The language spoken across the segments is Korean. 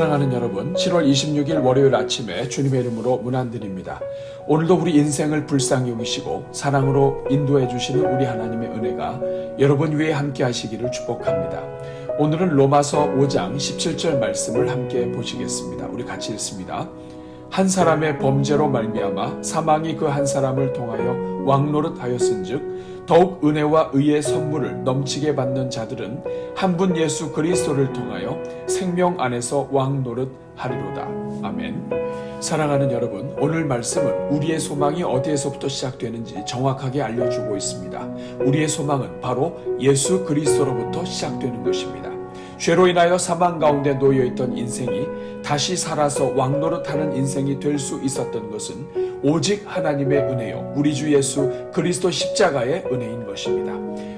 사랑하는 여러분, 7월 26일 월요일 아침에 주님의 이름으로 문안드립니다. 오늘도 우리 인생을 불쌍히 여기시고 사랑으로 인도해 주시는 우리 하나님의 은혜가 여러분 위에 함께 하시기를 축복합니다. 오늘은 로마서 5장 17절 말씀을 함께 보시겠습니다. 우리 같이 읽습니다. 한 사람의 범죄로 말미암아 사망이 그 한 사람을 통하여 왕노릇하였은즉 더욱 은혜와 의의 선물을 넘치게 받는 자들은 한 분 예수 그리스도를 통하여 생명 안에서 왕노릇하리로다. 아멘. 사랑하는 여러분, 오늘 말씀은 우리의 소망이 어디에서부터 시작되는지 정확하게 알려주고 있습니다. 우리의 소망은 바로 예수 그리스도로부터 시작되는 것입니다. 죄로 인하여 사망 가운데 놓여있던 인생이 다시 살아서 왕노릇하는 인생이 될 수 있었던 것은 오직 하나님의 은혜요, 우리 주 예수 그리스도 십자가의 은혜인 것입니다.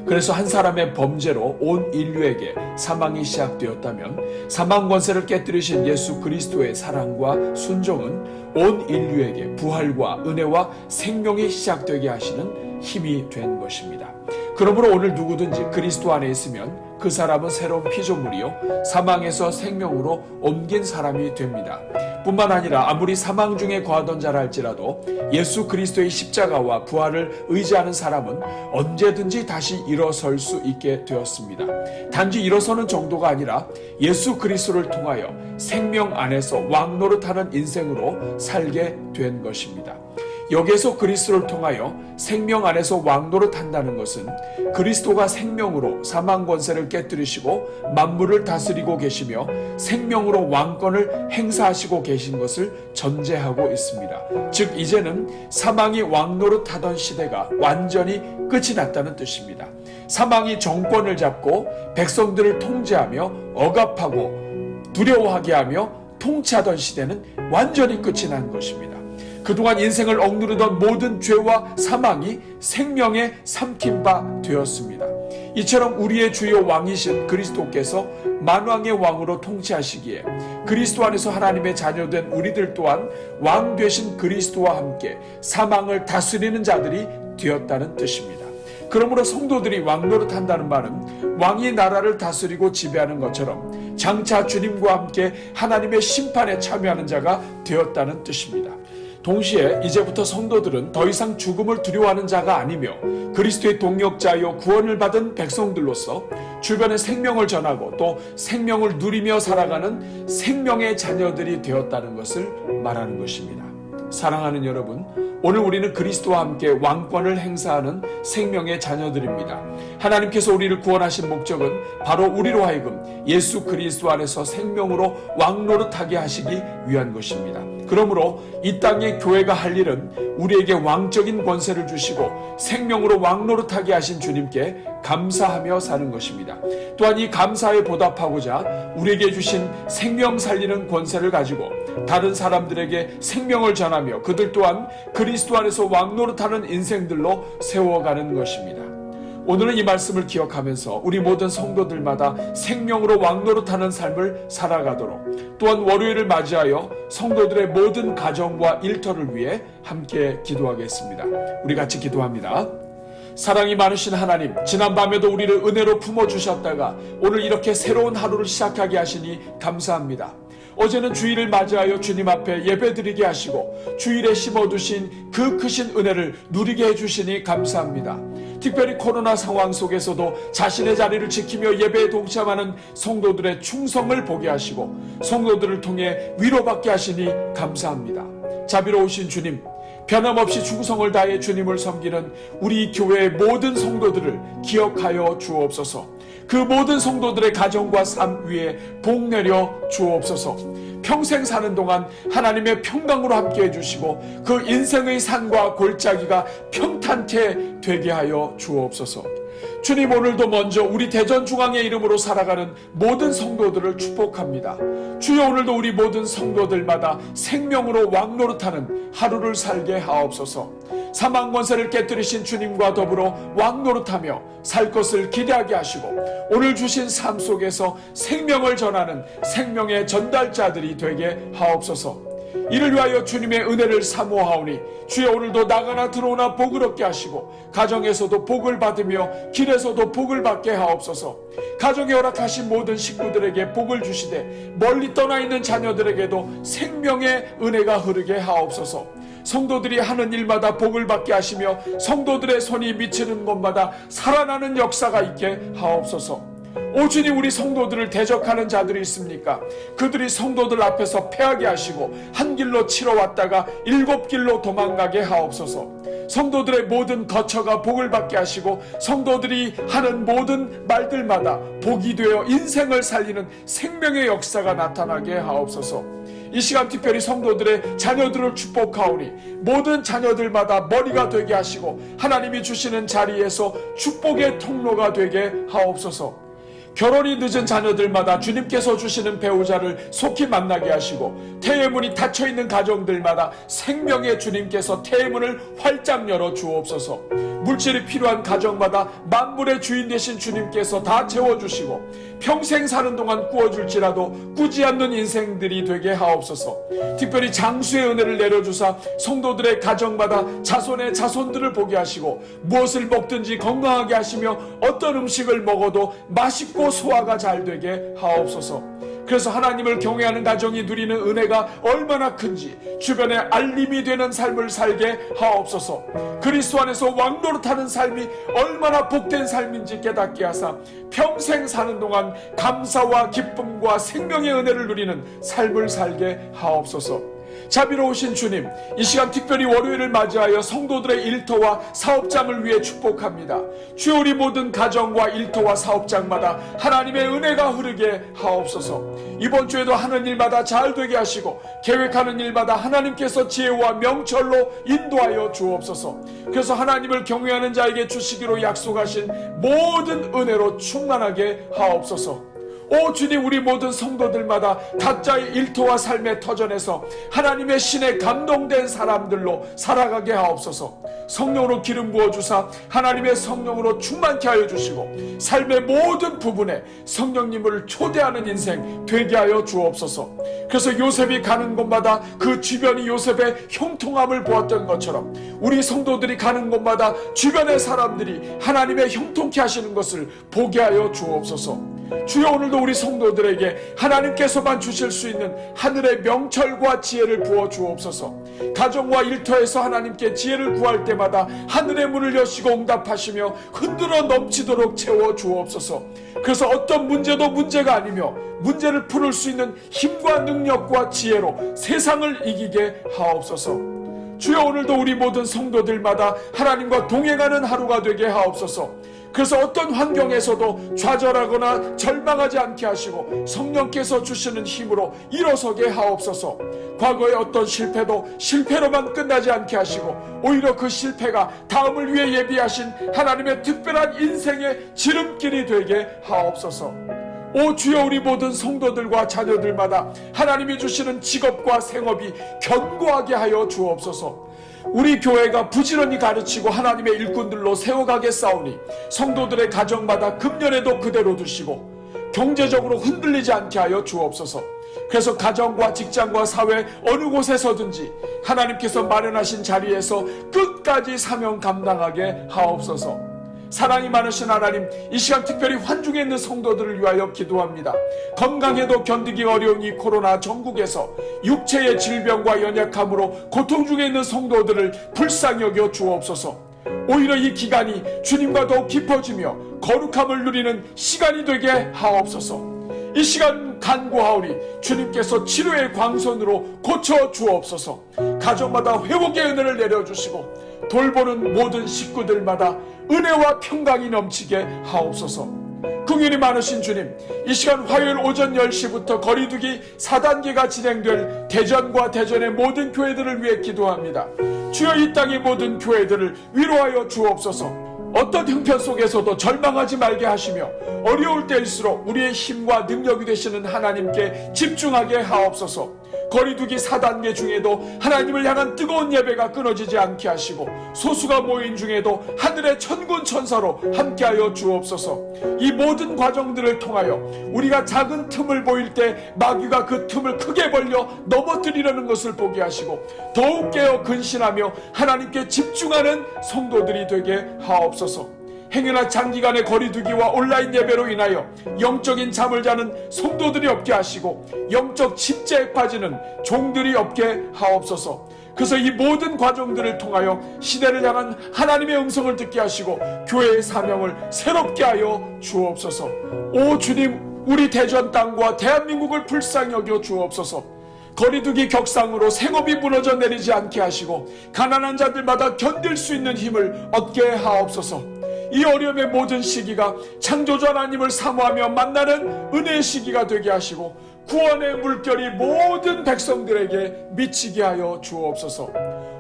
그래서 한 사람의 범죄로 온 인류에게 사망이 시작되었다면 사망 권세를 깨뜨리신 예수 그리스도의 사랑과 순종은 온 인류에게 부활과 은혜와 생명이 시작되게 하시는 힘이 된 것입니다. 그러므로 오늘 누구든지 그리스도 안에 있으면 그 사람은 새로운 피조물이요 사망에서 생명으로 옮긴 사람이 됩니다. 뿐만 아니라 아무리 사망 중에 거하던 자라 할지라도 예수 그리스도의 십자가와 부활을 의지하는 사람은 언제든지 다시 일어설 수 있게 되었습니다. 단지 일어서는 정도가 아니라 예수 그리스도를 통하여 생명 안에서 왕노릇하는 인생으로 살게 된 것입니다. 여기에서 그리스도를 통하여 생명 안에서 왕노릇한다는 것은 그리스도가 생명으로 사망 권세를 깨뜨리시고 만물을 다스리고 계시며 생명으로 왕권을 행사하시고 계신 것을 전제하고 있습니다. 즉 이제는 사망이 왕노릇하던 시대가 완전히 끝이 났다는 뜻입니다. 사망이 정권을 잡고 백성들을 통제하며 억압하고 두려워하게 하며 통치하던 시대는 완전히 끝이 난 것입니다. 그동안 인생을 억누르던 모든 죄와 사망이 생명에 삼킨 바 되었습니다. 이처럼 우리의 주요 왕이신 그리스도께서 만왕의 왕으로 통치하시기에 그리스도 안에서 하나님의 자녀된 우리들 또한 왕 되신 그리스도와 함께 사망을 다스리는 자들이 되었다는 뜻입니다. 그러므로 성도들이 왕노릇한다는 말은 왕이 나라를 다스리고 지배하는 것처럼 장차 주님과 함께 하나님의 심판에 참여하는 자가 되었다는 뜻입니다. 동시에 이제부터 성도들은 더 이상 죽음을 두려워하는 자가 아니며 그리스도의 동역자여 구원을 받은 백성들로서 주변에 생명을 전하고 또 생명을 누리며 살아가는 생명의 자녀들이 되었다는 것을 말하는 것입니다. 사랑하는 여러분, 오늘 우리는 그리스도와 함께 왕권을 행사하는 생명의 자녀들입니다. 하나님께서 우리를 구원하신 목적은 바로 우리로 하여금 예수 그리스도 안에서 생명으로 왕노릇하게 하시기 위한 것입니다. 그러므로 이 땅의 교회가 할 일은 우리에게 왕적인 권세를 주시고 생명으로 왕노릇하게 하신 주님께 감사하며 사는 것입니다. 또한 이 감사에 보답하고자 우리에게 주신 생명 살리는 권세를 가지고 다른 사람들에게 생명을 전하며 그들 또한 그리스도 안에서 왕노릇하는 인생들로 세워가는 것입니다. 오늘은 이 말씀을 기억하면서 우리 모든 성도들마다 생명으로 왕노릇하는 삶을 살아가도록, 또한 월요일을 맞이하여 성도들의 모든 가정과 일터를 위해 함께 기도하겠습니다. 우리 같이 기도합니다. 사랑이 많으신 하나님, 지난밤에도 우리를 은혜로 품어주셨다가 오늘 이렇게 새로운 하루를 시작하게 하시니 감사합니다. 어제는 주일을 맞이하여 주님 앞에 예배드리게 하시고 주일에 심어두신 그 크신 은혜를 누리게 해주시니 감사합니다. 특별히 코로나 상황 속에서도 자신의 자리를 지키며 예배에 동참하는 성도들의 충성을 보게 하시고 성도들을 통해 위로받게 하시니 감사합니다. 자비로우신 주님, 변함없이 충성을 다해 주님을 섬기는 우리 교회의 모든 성도들을 기억하여 주옵소서. 그 모든 성도들의 가정과 삶 위에 복 내려 주옵소서. 평생 사는 동안 하나님의 평강으로 함께 해주시고 그 인생의 산과 골짜기가 평탄케 되게 하여 주옵소서. 주님, 오늘도 먼저 우리 대전중앙의 이름으로 살아가는 모든 성도들을 축복합니다. 주여, 오늘도 우리 모든 성도들마다 생명으로 왕노릇하는 하루를 살게 하옵소서. 사망 권세를 깨뜨리신 주님과 더불어 왕노릇하며 살 것을 기대하게 하시고 오늘 주신 삶 속에서 생명을 전하는 생명의 전달자들이 되게 하옵소서. 이를 위하여 주님의 은혜를 사모하오니 주여 오늘도 나가나 들어오나 복을 얻게 하시고 가정에서도 복을 받으며 길에서도 복을 받게 하옵소서. 가정에 허락하신 모든 식구들에게 복을 주시되 멀리 떠나 있는 자녀들에게도 생명의 은혜가 흐르게 하옵소서. 성도들이 하는 일마다 복을 받게 하시며 성도들의 손이 미치는 곳마다 살아나는 역사가 있게 하옵소서. 오 주님, 우리 성도들을 대적하는 자들이 있습니까? 그들이 성도들 앞에서 패하게 하시고 한 길로 치러 왔다가 7길로 도망가게 하옵소서. 성도들의 모든 거처가 복을 받게 하시고 성도들이 하는 모든 말들마다 복이 되어 인생을 살리는 생명의 역사가 나타나게 하옵소서. 이 시간 특별히 성도들의 자녀들을 축복하오니 모든 자녀들마다 머리가 되게 하시고 하나님이 주시는 자리에서 축복의 통로가 되게 하옵소서. 결혼이 늦은 자녀들마다 주님께서 주시는 배우자를 속히 만나게 하시고 태의 문이 닫혀있는 가정들마다 생명의 주님께서 태의 문을 활짝 열어 주옵소서. 물질이 필요한 가정마다 만물의 주인 되신 주님께서 다 채워주시고 평생 사는 동안 꾸어줄지라도 꾸지 않는 인생들이 되게 하옵소서. 특별히 장수의 은혜를 내려주사 성도들의 가정마다 자손의 자손들을 보게 하시고 무엇을 먹든지 건강하게 하시며 어떤 음식을 먹어도 맛있고 소화가 잘 되게 하옵소서. 그래서 하나님을 경외하는 가정이 누리는 은혜가 얼마나 큰지 주변에 알림이 되는 삶을 살게 하옵소서. 그리스도 안에서 왕노릇하는 삶이 얼마나 복된 삶인지 깨닫게 하사 평생 사는 동안 감사와 기쁨과 생명의 은혜를 누리는 삶을 살게 하옵소서. 자비로우신 주님, 이 시간 특별히 월요일을 맞이하여 성도들의 일터와 사업장을 위해 축복합니다. 주여, 우리 모든 가정과 일터와 사업장마다 하나님의 은혜가 흐르게 하옵소서. 이번 주에도 하는 일마다 잘 되게 하시고 계획하는 일마다 하나님께서 지혜와 명철로 인도하여 주옵소서. 그래서 하나님을 경외하는 자에게 주시기로 약속하신 모든 은혜로 충만하게 하옵소서. 오 주님, 우리 모든 성도들마다 각자의 일터와 삶의 터전에서 하나님의 신에 감동된 사람들로 살아가게 하옵소서. 성령으로 기름 부어주사 하나님의 성령으로 충만케 하여 주시고 삶의 모든 부분에 성령님을 초대하는 인생 되게 하여 주옵소서. 그래서 요셉이 가는 곳마다 그 주변이 요셉의 형통함을 보았던 것처럼 우리 성도들이 가는 곳마다 주변의 사람들이 하나님의 형통케 하시는 것을 보게 하여 주옵소서. 주여, 오늘도 우리 성도들에게 하나님께서만 주실 수 있는 하늘의 명철과 지혜를 부어 주옵소서. 가정과 일터에서 하나님께 지혜를 구할 때마다 하늘의 문을 여시고 응답하시며 흔들어 넘치도록 채워 주옵소서. 그래서 어떤 문제도 문제가 아니며 문제를 풀을 수 있는 힘과 능력과 지혜로 세상을 이기게 하옵소서. 주여, 오늘도 우리 모든 성도들마다 하나님과 동행하는 하루가 되게 하옵소서. 그래서 어떤 환경에서도 좌절하거나 절망하지 않게 하시고 성령께서 주시는 힘으로 일어서게 하옵소서. 과거의 어떤 실패도 실패로만 끝나지 않게 하시고 오히려 그 실패가 다음을 위해 예비하신 하나님의 특별한 인생의 지름길이 되게 하옵소서. 오 주여, 우리 모든 성도들과 자녀들마다 하나님이 주시는 직업과 생업이 견고하게 하여 주옵소서. 우리 교회가 부지런히 가르치고 하나님의 일꾼들로 세워가겠사오니 성도들의 가정마다 금년에도 그대로 두시고 경제적으로 흔들리지 않게 하여 주옵소서. 그래서 가정과 직장과 사회 어느 곳에서든지 하나님께서 마련하신 자리에서 끝까지 사명 감당하게 하옵소서. 사랑이 많으신 하나님, 이 시간 특별히 환중에 있는 성도들을 위하여 기도합니다. 건강해도 견디기 어려운 이 코로나 전국에서 육체의 질병과 연약함으로 고통 중에 있는 성도들을 불쌍히 여겨 주옵소서. 오히려 이 기간이 주님과 더욱 깊어지며 거룩함을 누리는 시간이 되게 하옵소서. 이 시간 간구하오니 주님께서 치료의 광선으로 고쳐 주옵소서. 가정마다 회복의 은혜를 내려주시고 돌보는 모든 식구들마다 은혜와 평강이 넘치게 하옵소서. 긍휼이 많으신 주님, 이 시간 화요일 오전 10시부터 거리두기 4단계가 진행될 대전과 대전의 모든 교회들을 위해 기도합니다. 주여, 이 땅의 모든 교회들을 위로하여 주옵소서. 어떤 형편 속에서도 절망하지 말게 하시며 어려울 때일수록 우리의 힘과 능력이 되시는 하나님께 집중하게 하옵소서. 거리두기 4단계 중에도 하나님을 향한 뜨거운 예배가 끊어지지 않게 하시고 소수가 모인 중에도 하늘의 천군 천사로 함께하여 주옵소서. 이 모든 과정들을 통하여 우리가 작은 틈을 보일 때 마귀가 그 틈을 크게 벌려 넘어뜨리려는 것을 보게 하시고 더욱 깨어 근신하며 하나님께 집중하는 성도들이 되게 하옵소서. 행여나 장기간의 거리두기와 온라인 예배로 인하여 영적인 잠을 자는 성도들이 없게 하시고 영적 침체에 빠지는 종들이 없게 하옵소서. 그래서 이 모든 과정들을 통하여 시대를 향한 하나님의 음성을 듣게 하시고 교회의 사명을 새롭게 하여 주옵소서. 오 주님, 우리 대전 땅과 대한민국을 불쌍히 여겨 주옵소서. 거리두기 격상으로 생업이 무너져 내리지 않게 하시고 가난한 자들마다 견딜 수 있는 힘을 얻게 하옵소서. 이 어려움의 모든 시기가 창조주 하나님을 사모하며 만나는 은혜의 시기가 되게 하시고 구원의 물결이 모든 백성들에게 미치게 하여 주옵소서.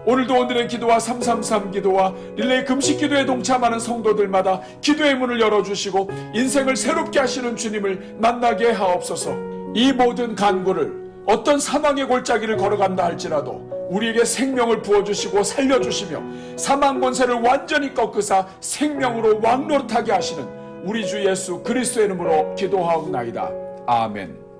오늘도 오늘의 기도와 333 기도와 릴레이 금식 기도에 동참하는 성도들마다 기도의 문을 열어주시고 인생을 새롭게 하시는 주님을 만나게 하옵소서. 이 모든 간구를 어떤 사망의 골짜기를 걸어간다 할지라도 우리에게 생명을 부어주시고 살려주시며 사망 권세를 완전히 꺾으사 생명으로 왕노릇하게 하시는 우리 주 예수 그리스도의 이름으로 기도하옵나이다. 아멘.